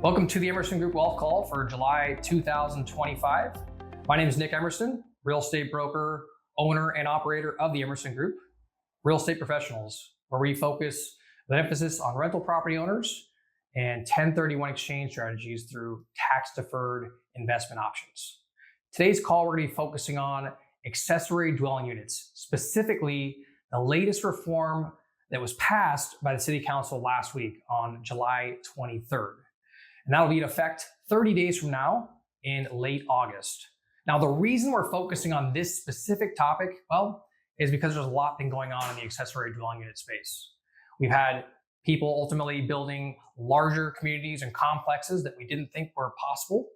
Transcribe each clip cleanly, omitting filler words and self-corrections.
Welcome to the Emerson Group Wealth Call for July 2025. My name is Nick Emerson, real estate broker, owner, and operator of the Emerson Group. Real estate professionals, where we focus with emphasis on rental property owners and 1031 exchange strategies through tax-deferred investment options. Today's call, we're going to be focusing on accessory dwelling units, specifically the latest reform that was passed by the City Council last week on July 23rd. And that'll be in effect 30 days from now in late August. Now, the reason we're focusing on this specific topic, is because there's a lot been going on in the accessory dwelling unit space. We've had people ultimately building larger communities and complexes that we didn't think were possible.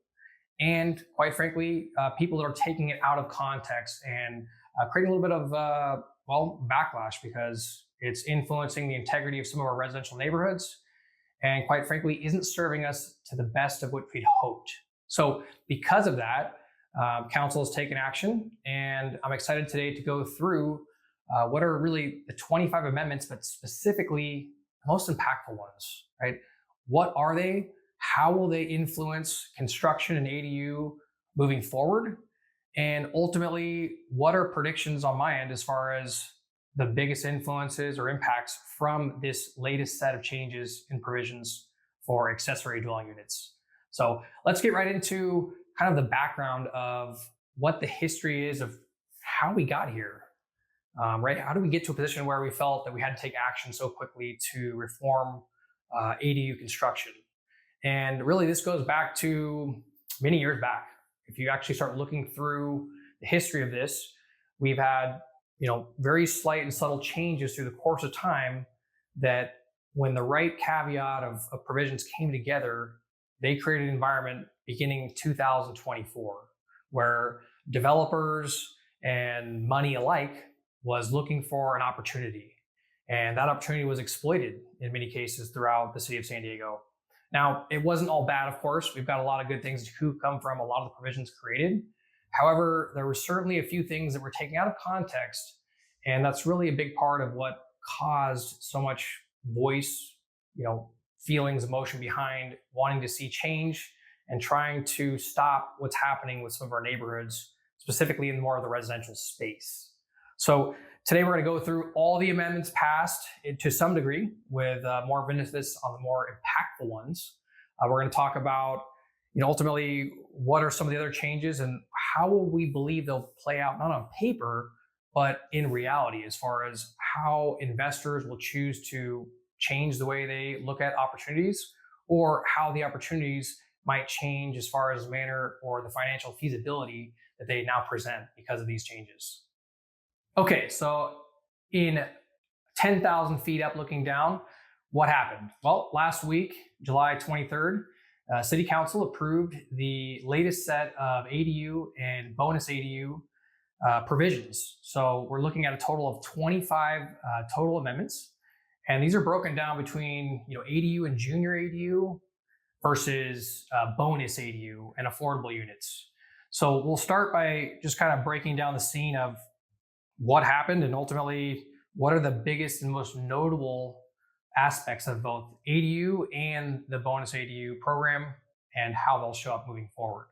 And quite frankly, people that are taking it out of context and creating a little bit of, backlash because it's influencing the integrity of some of our residential neighborhoods. And quite frankly, isn't serving us to the best of what we'd hoped. So because of that, Council has taken action, and I'm excited today to go through what are really the 25 amendments, but specifically the most impactful ones, right? What are they? How will they influence construction and ADU moving forward? And ultimately, what are predictions on my end as far as the biggest influences or impacts from this latest set of changes in provisions for accessory dwelling units? So let's get right into kind of the background of what the history is of how we got here, right? How did we get to a position where we felt that we had to take action so quickly to reform ADU construction? And really, this goes back to many years back. If you actually start looking through the history of this, we've had very slight and subtle changes through the course of time that when the right caveat of provisions came together, they created an environment beginning 2024 where developers and money alike was looking for an opportunity. And that opportunity was exploited in many cases throughout the city of San Diego. Now, it wasn't all bad, of course. We've got a lot of good things to come from a lot of the provisions created. However, there were certainly a few things that were taken out of context, and that's really a big part of what caused so much voice, feelings, emotion behind wanting to see change and trying to stop what's happening with some of our neighborhoods, specifically in more of the residential space. So today we're going to go through all the amendments passed to some degree with more emphasis on the more impactful ones. We're going to talk about ultimately, what are some of the other changes and how will we believe they'll play out, not on paper, but in reality, as far as how investors will choose to change the way they look at opportunities, or how the opportunities might change as far as the manner or the financial feasibility that they now present because of these changes. Okay, so in 10,000 feet up looking down, what happened? Well, last week, July 23rd, City Council approved the latest set of ADU and bonus ADU provisions. So we're looking at a total of 25 total amendments. And these are broken down between ADU and junior ADU versus bonus ADU and affordable units. So we'll start by just kind of breaking down the scene of what happened and ultimately what are the biggest and most notable aspects of both ADU and the bonus ADU program and how they'll show up moving forward.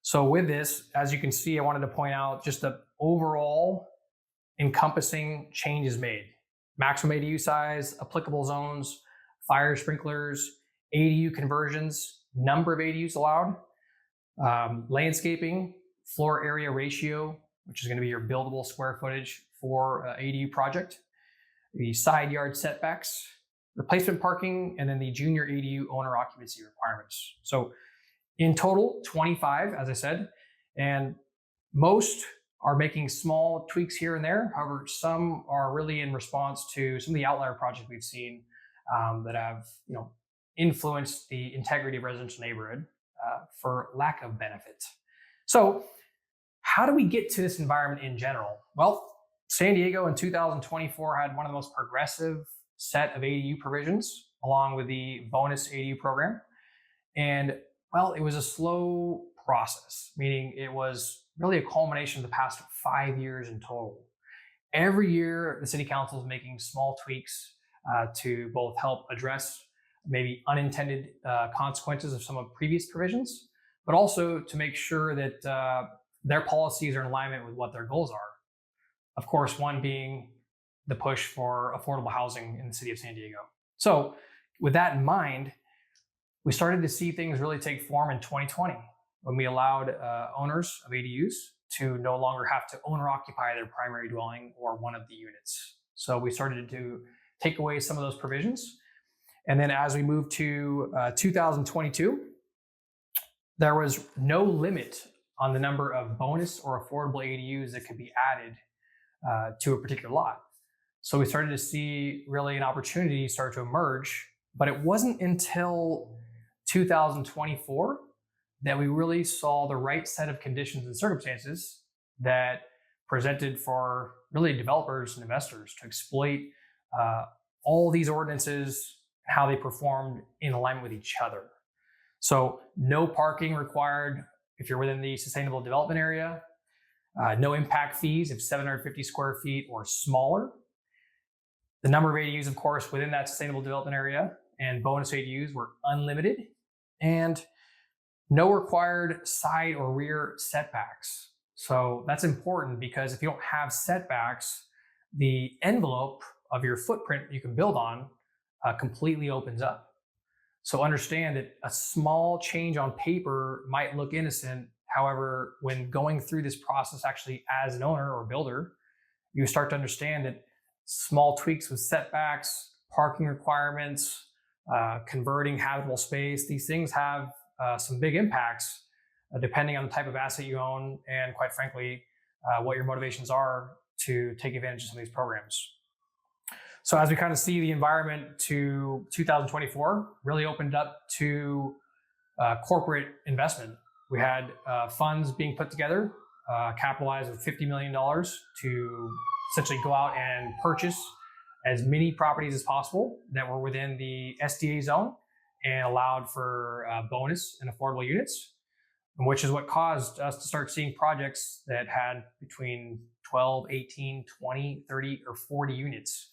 So with this, as you can see, I wanted to point out just the overall encompassing changes made. Maximum ADU size, applicable zones, fire sprinklers, ADU conversions, number of ADUs allowed, landscaping, floor area ratio, which is going to be your buildable square footage for ADU project, the side yard setbacks, replacement parking, and then the junior ADU owner occupancy requirements. So in total, 25, as I said, and most are making small tweaks here and there. However, some are really in response to some of the outlier projects we've seen that have influenced the integrity of residential neighborhood for lack of benefit. So how do we get to this environment in general? Well, San Diego in 2024 had one of the most progressive set of ADU provisions along with the bonus ADU program. And it was a slow process, meaning it was really a culmination of the past 5 years in total. Every year, the City Council is making small tweaks to both help address maybe unintended consequences of some of previous provisions, but also to make sure that their policies are in alignment with what their goals are. Of course, one being the push for affordable housing in the city of San Diego. So with that in mind, we started to see things really take form in 2020 when we allowed owners of ADUs to no longer have to own or occupy their primary dwelling or one of the units. So we started to take away some of those provisions. And then as we moved to 2022, there was no limit on the number of bonus or affordable ADUs that could be added to a particular lot. So we started to see really an opportunity start to emerge, but it wasn't until 2024 that we really saw the right set of conditions and circumstances that presented for really developers and investors to exploit all these ordinances, how they performed in alignment with each other. So no parking required if you're within the sustainable development area, no impact fees if 750 square feet or smaller. The number of ADUs, of course, within that sustainable development area and bonus ADUs were unlimited, and no required side or rear setbacks. So that's important because if you don't have setbacks, the envelope of your footprint you can build on completely opens up. So understand that a small change on paper might look innocent. However, when going through this process actually as an owner or builder, you start to understand that small tweaks with setbacks, parking requirements, converting habitable space, these things have some big impacts depending on the type of asset you own and, quite frankly, what your motivations are to take advantage of some of these programs. So as we kind of see the environment to 2024 really opened up to corporate investment. We had funds being put together, capitalized with $50 million to essentially go out and purchase as many properties as possible that were within the SDA zone and allowed for bonus and affordable units, which is what caused us to start seeing projects that had between 12, 18, 20, 30, or 40 units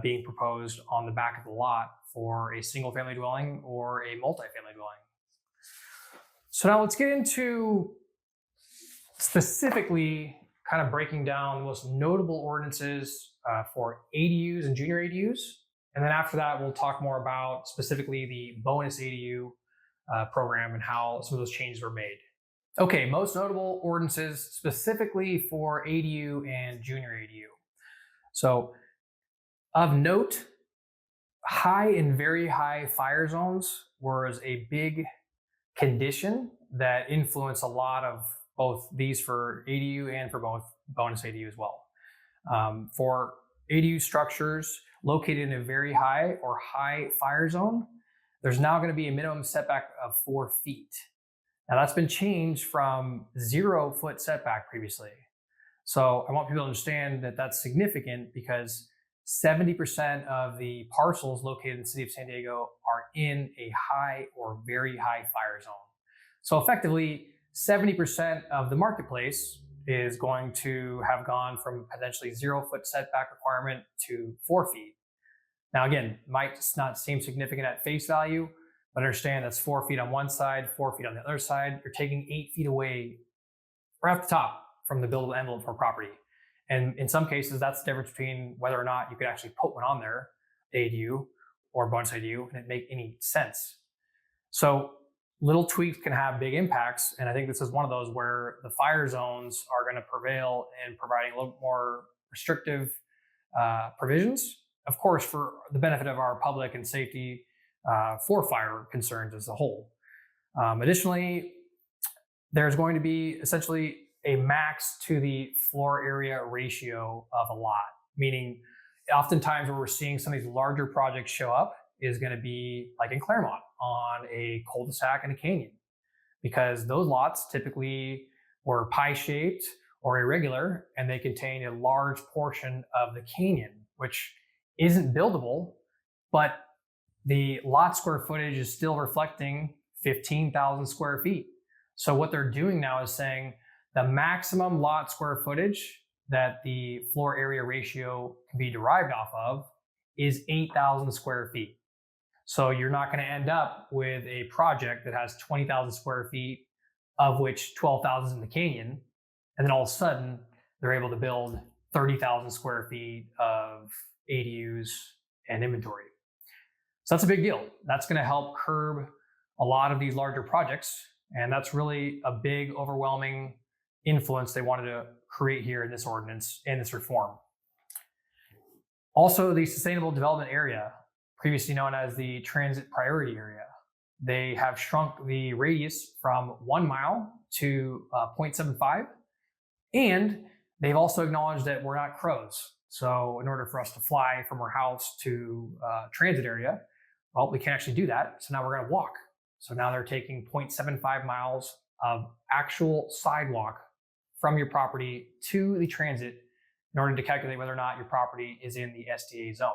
being proposed on the back of the lot for a single family dwelling or a multifamily dwelling. So now let's get into specifically kind of breaking down the most notable ordinances for ADUs and junior ADUs. And then after that, we'll talk more about specifically the bonus ADU program and how some of those changes were made. Okay, most notable ordinances specifically for ADU and junior ADU. So of note, high and very high fire zones was a big condition that influenced a lot of both these for ADU and for both bonus ADU as well. For ADU structures located in a very high or high fire zone, there's now going to be a minimum setback of 4 feet. Now that's been changed from 0 foot setback previously. So I want people to understand that that's significant because 70% of the parcels located in the city of San Diego are in a high or very high fire zone. So effectively, 70% of the marketplace is going to have gone from potentially 0 foot setback requirement to 4 feet. Now again, might not seem significant at face value, but understand that's 4 feet on one side, 4 feet on the other side. You're taking 8 feet away right off the top from the buildable envelope for property. And in some cases, that's the difference between whether or not you could actually put one on there, ADU or bonus ADU, and it make any sense. So little tweaks can have big impacts. And I think this is one of those where the fire zones are going to prevail in providing a little more restrictive provisions, of course, for the benefit of our public and safety for fire concerns as a whole. Additionally, there's going to be essentially a max to the floor area ratio of a lot, meaning oftentimes where we're seeing some of these larger projects show up is going to be like in Claremont on a cul-de-sac and a canyon, because those lots typically were pie-shaped or irregular, and they contain a large portion of the canyon, which isn't buildable, but the lot square footage is still reflecting 15,000 square feet. So what they're doing now is saying the maximum lot square footage that the floor area ratio can be derived off of is 8,000 square feet. So you're not going to end up with a project that has 20,000 square feet, of which 12,000 is in the canyon, and then all of a sudden they're able to build 30,000 square feet of ADUs and inventory. So that's a big deal. That's going to help curb a lot of these larger projects, and that's really a big, overwhelming influence they wanted to create here in this ordinance and this reform. Also, the Sustainable Development Area, previously known as the Transit Priority Area, they have shrunk the radius from 1 mile to 0.75, and they've also acknowledged that we're not crows. So in order for us to fly from our house to transit area, well, we can't actually do that. So now we're going to walk. So now they're taking 0.75 miles of actual sidewalk from your property to the transit in order to calculate whether or not your property is in the SDA zone.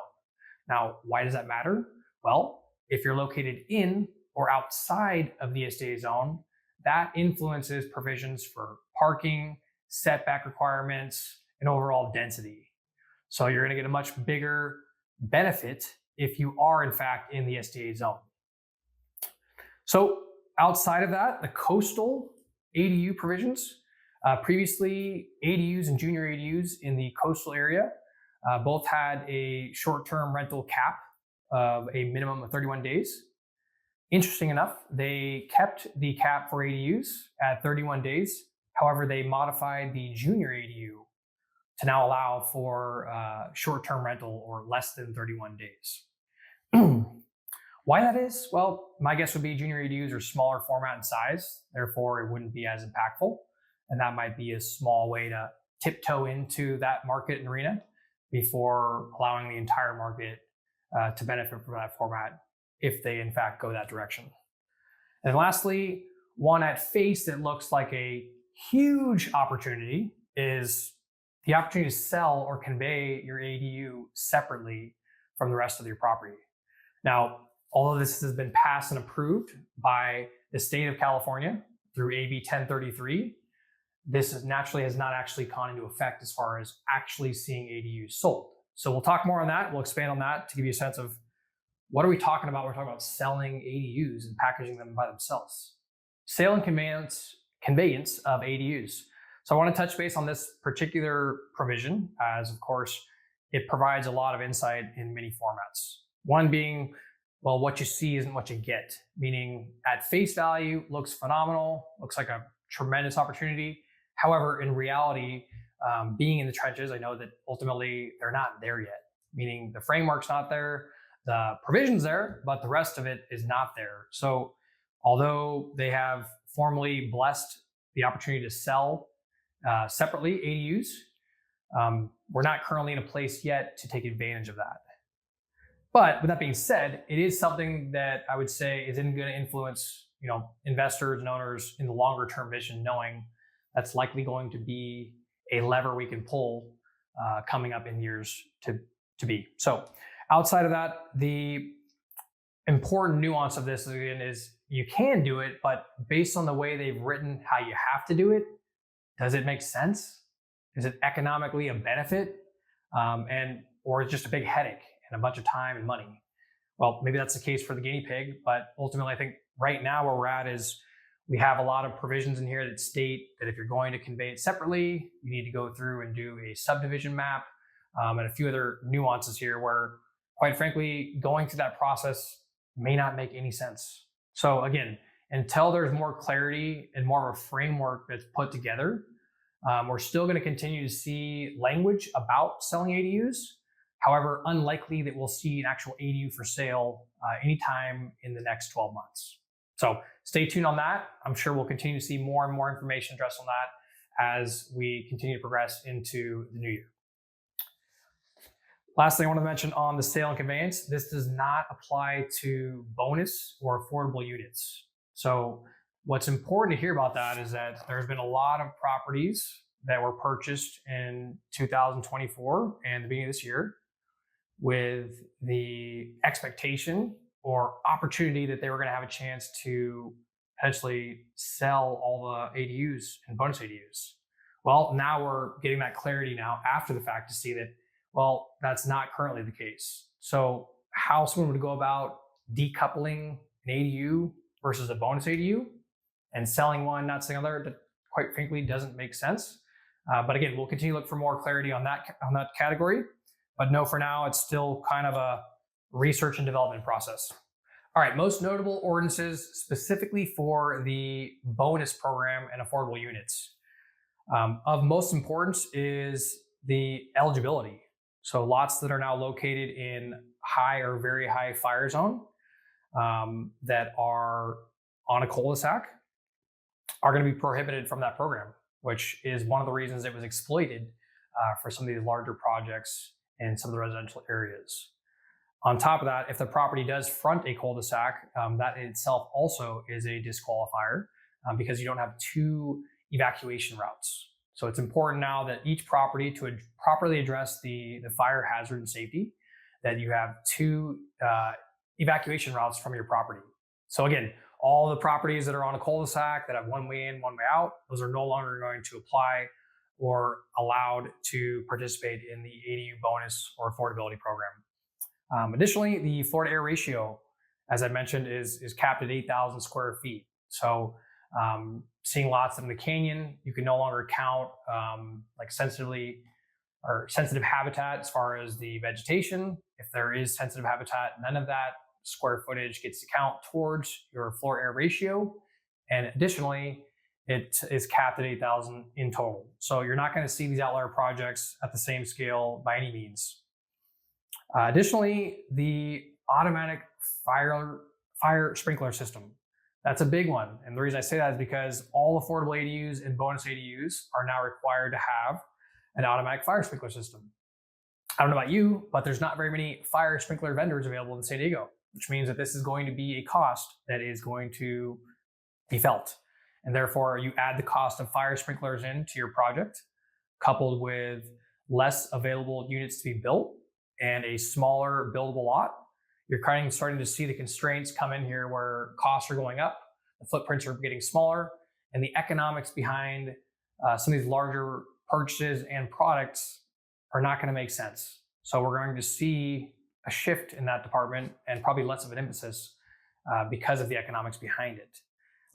Now, why does that matter? Well, if you're located in or outside of the SDA zone, that influences provisions for parking, setback requirements, and overall density. So you're going to get a much bigger benefit if you are in fact in the SDA zone. So outside of that, the coastal ADU provisions, previously ADUs and junior ADUs in the coastal area both had a short-term rental cap of a minimum of 31 days. Interesting enough, they kept the cap for ADUs at 31 days. However, they modified the junior ADU to now allow for short-term rental or less than 31 days. Why that is? Well, my guess would be junior ADUs are smaller format and size, therefore it wouldn't be as impactful. And that might be a small way to tiptoe into that market and arena before allowing the entire market to benefit from that format if they in fact go that direction. And lastly, one at face that looks like a huge opportunity is the opportunity to sell or convey your ADU separately from the rest of your property. Now, although this has been passed and approved by the state of California through AB 1033, this has not actually gone into effect as far as actually seeing ADUs sold. So we'll talk more on that. We'll expand on that to give you a sense of what are we talking about? We're talking about selling ADUs and packaging them by themselves. Sale and conveyance of ADUs. So I want to touch base on this particular provision as, of course, it provides a lot of insight in many formats. One being, well, what you see isn't what you get, meaning at face value, looks phenomenal, looks like a tremendous opportunity. However, in reality, being in the trenches, I know that ultimately they're not there yet, meaning the framework's not there, the provision's there, but the rest of it is not there. So although they have formally blessed the opportunity to sell separately ADUs, we're not currently in a place yet to take advantage of that. But with that being said, it is something that I would say isn't going to influence, investors and owners in the longer term vision, knowing that's likely going to be a lever we can pull coming up in years to be. So outside of that, the important nuance of this again is you can do it, but based on the way they've written how you have to do it, does it make sense? Is it economically a benefit? Or just a big headache and a bunch of time and money? Well, maybe that's the case for the guinea pig, but ultimately I think right now where we're at is we have a lot of provisions in here that state that if you're going to convey it separately, you need to go through and do a subdivision map, and a few other nuances here where, quite frankly, going through that process may not make any sense. So again, until there's more clarity and more of a framework that's put together, we're still going to continue to see language about selling ADUs. However, unlikely that we'll see an actual ADU for sale anytime in the next 12 months. So stay tuned on that. I'm sure we'll continue to see more and more information addressed on that as we continue to progress into the new year. Lastly, I want to mention on the sale and conveyance, this does not apply to bonus or affordable units. So what's important to hear about that is that there's been a lot of properties that were purchased in 2024 and the beginning of this year with the expectation or opportunity that they were going to have a chance to potentially sell all the ADUs and bonus ADUs. Well, now we're getting that clarity now after the fact to see that, well, that's not currently the case. So how someone would go about decoupling an ADU versus a bonus ADU and selling one, not selling another, that quite frankly doesn't make sense. But again, we'll continue to look for more clarity on that category. But no, for now, it's still kind of a research and development process. All right, most notable ordinances specifically for the bonus program and affordable units. Of most importance is the eligibility. So lots that are now located in high or very high fire zone that are on a cul-de-sac are going to be prohibited from that program, which is one of the reasons it was exploited for some of these larger projects in some of the residential areas. On top of that, if the property does front a cul-de-sac, that in itself also is a disqualifier because you don't have two evacuation routes. So it's important now that each property, to properly address the fire hazard and safety, that you have two evacuation routes from your property. So again, all the properties that are on a cul-de-sac that have one way in, one way out, those are no longer going to apply or allowed to participate in the ADU bonus or affordability program. Additionally, the floor to air ratio, as I mentioned, is capped at 8,000 square feet. So seeing lots in the canyon, you can no longer count like sensitive habitat as far as the vegetation. If there is sensitive habitat, none of that square footage gets to count towards your floor air ratio. And additionally, it is capped at 8,000 in total. So you're not going to see these outlier projects at the same scale by any means. Additionally, the automatic fire sprinkler system. That's a big one. And the reason I say that is because all affordable ADUs and bonus ADUs are now required to have an automatic fire sprinkler system. I don't know about you, but there's not very many fire sprinkler vendors available in San Diego, which means that this is going to be a cost that is going to be felt. And therefore, you add the cost of fire sprinklers into your project, coupled with less available units to be built and a smaller buildable lot. You're kind of starting to see the constraints come in here where costs are going up, the footprints are getting smaller, and the economics behind some of these larger purchases and products are not going to make sense. So we're going to see a shift in that department and probably less of an emphasis because of the economics behind it.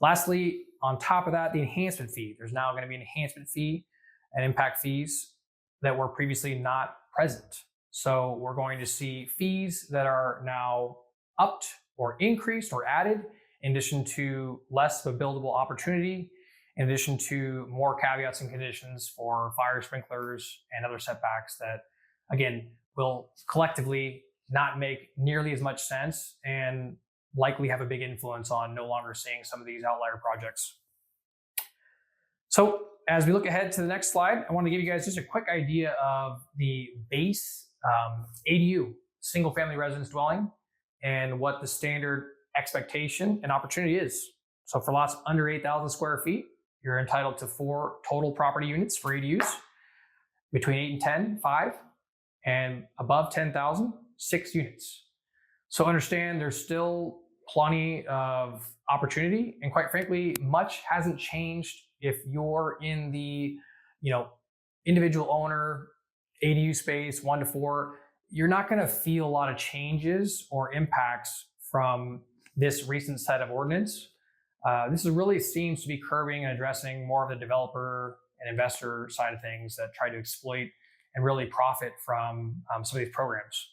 Lastly, on top of that, the enhancement fee. There's now going to be an enhancement fee and impact fees that were previously not present. So we're going to see fees that are now upped or increased or added, in addition to less of a buildable opportunity, in addition to more caveats and conditions for fire sprinklers and other setbacks that, again, will collectively not make nearly as much sense and likely have a big influence on no longer seeing some of these outlier projects. So as we look ahead to the next slide, I want to give you guys just a quick idea of the base ADU, single family residence dwelling, and what the standard expectation and opportunity is. So for lots under 8,000 square feet, you're entitled to 4 total property units for ADUs. Between 8 and 10, 5, and above 10,000, 6 units. So understand there's still plenty of opportunity, and quite frankly, much hasn't changed if you're in the individual owner ADU space 1 to 4. You're not going to feel a lot of changes or impacts from this recent set of ordinance. This really seems to be curbing and addressing more of the developer and investor side of things that try to exploit and really profit from some of these programs.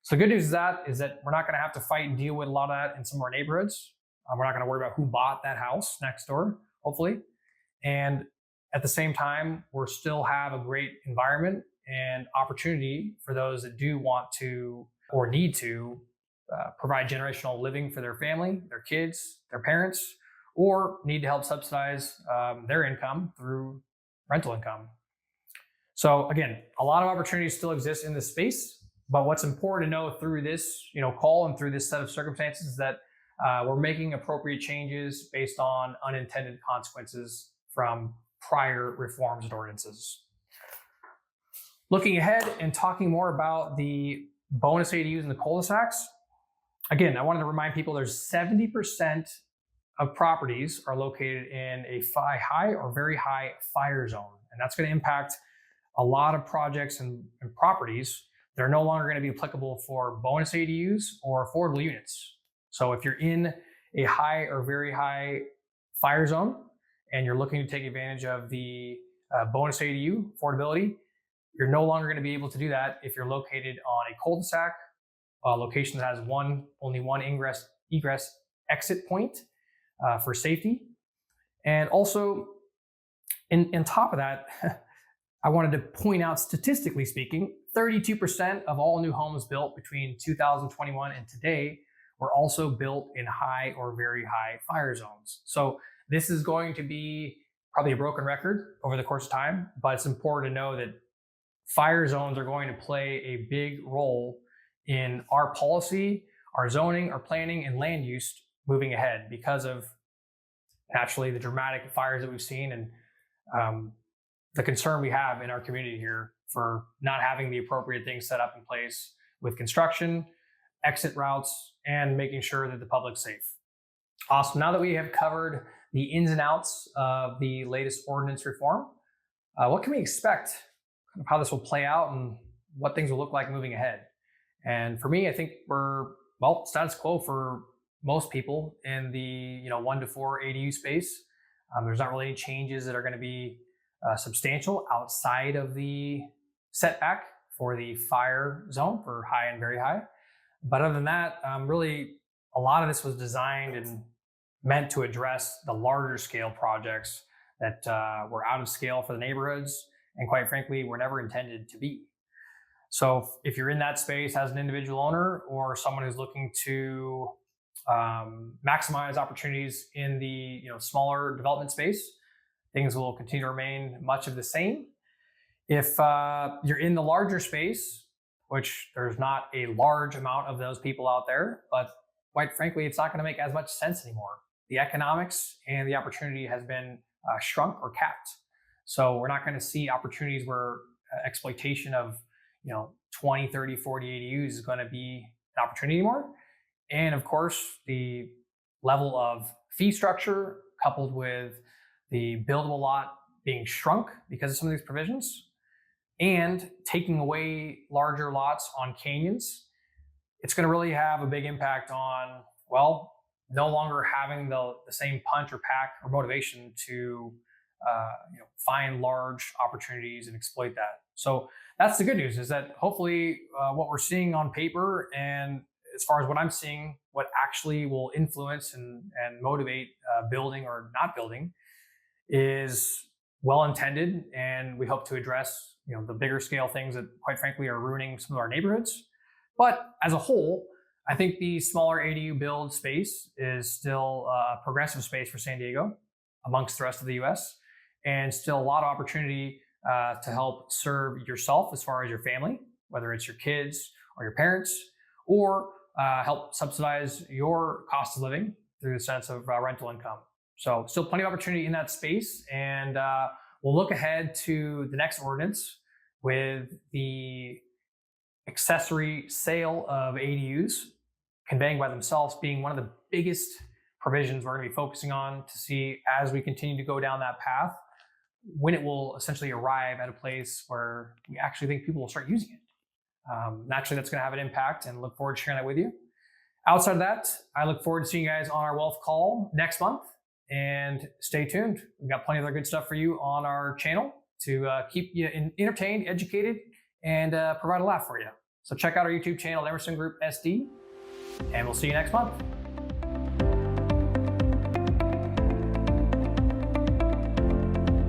So the good news is that we're not going to have to fight and deal with a lot of that in some of our neighborhoods. We're not going to worry about who bought that house next door, hopefully. And at the same time, we'll still have a great environment and opportunity for those that do want to or need to provide generational living for their family, their kids, their parents, or need to help subsidize their income through rental income. So again, a lot of opportunities still exist in this space, but what's important to know through this call and through this set of circumstances is that we're making appropriate changes based on unintended consequences from prior reforms and ordinances. Looking ahead and talking more about the bonus ADUs and the cul-de-sacs, again, I wanted to remind people there's 70% of properties are located in a high or very high fire zone. And that's going to impact a lot of projects and properties that are no longer going to be applicable for bonus ADUs or affordable units. So if you're in a high or very high fire zone and you're looking to take advantage of the bonus ADU affordability, you're no longer going to be able to do that if you're located on a cul-de-sac, a location that has only one egress exit point for safety. And also, in top of that, I wanted to point out, statistically speaking, 32% of all new homes built between 2021 and today were also built in high or very high fire zones. So this is going to be probably a broken record over the course of time, but it's important to know that fire zones are going to play a big role in our policy, our zoning, our planning, and land use moving ahead because of naturally the dramatic fires that we've seen and the concern we have in our community here for not having the appropriate things set up in place with construction, exit routes, and making sure that the public's safe. Awesome. Now that we have covered the ins and outs of the latest ordinance reform, what can we expect, kind of how this will play out and what things will look like moving ahead? And for me, I think we're, well, status quo for most people in the 1 to 4 ADU space. There's not really any changes that are going to be substantial outside of the setback for the fire zone for high and very high. But other than that, really a lot of this was designed and meant to address the larger scale projects that were out of scale for the neighborhoods and quite frankly were never intended to be. So if you're in that space as an individual owner or someone who's looking to maximize opportunities in the smaller development space, things will continue to remain much of the same. If you're in the larger space, which there's not a large amount of those people out there, but quite frankly, it's not going to make as much sense anymore. The economics and the opportunity has been shrunk or capped. So we're not going to see opportunities where exploitation of 20, 30, 40 ADUs is going to be an opportunity anymore. And of course, the level of fee structure coupled with the buildable lot being shrunk because of some of these provisions and taking away larger lots on canyons, it's going to really have a big impact on, well, no longer having the same punch or pack or motivation to find large opportunities and exploit that. So that's the good news, is that hopefully what we're seeing on paper and as far as what I'm seeing, what actually will influence and motivate building or not building is well intended, and we hope to address the bigger scale things that quite frankly are ruining some of our neighborhoods. But as a whole, I think the smaller ADU build space is still a progressive space for San Diego amongst the rest of the US, and still a lot of opportunity to help serve yourself as far as your family, whether it's your kids or your parents, or help subsidize your cost of living through the sense of rental income. So still plenty of opportunity in that space. And we'll look ahead to the next ordinance with the accessory sale of ADUs conveying by themselves being one of the biggest provisions we're going to be focusing on to see as we continue to go down that path, when it will essentially arrive at a place where we actually think people will start using it. Naturally, that's going to have an impact, and look forward to sharing that with you. Outside of that, I look forward to seeing you guys on our wealth call next month, and stay tuned. We've got plenty of other good stuff for you on our channel to keep you entertained, educated, and provide a laugh for you. So check out our YouTube channel, Emerson Group SD, and we'll see you next month.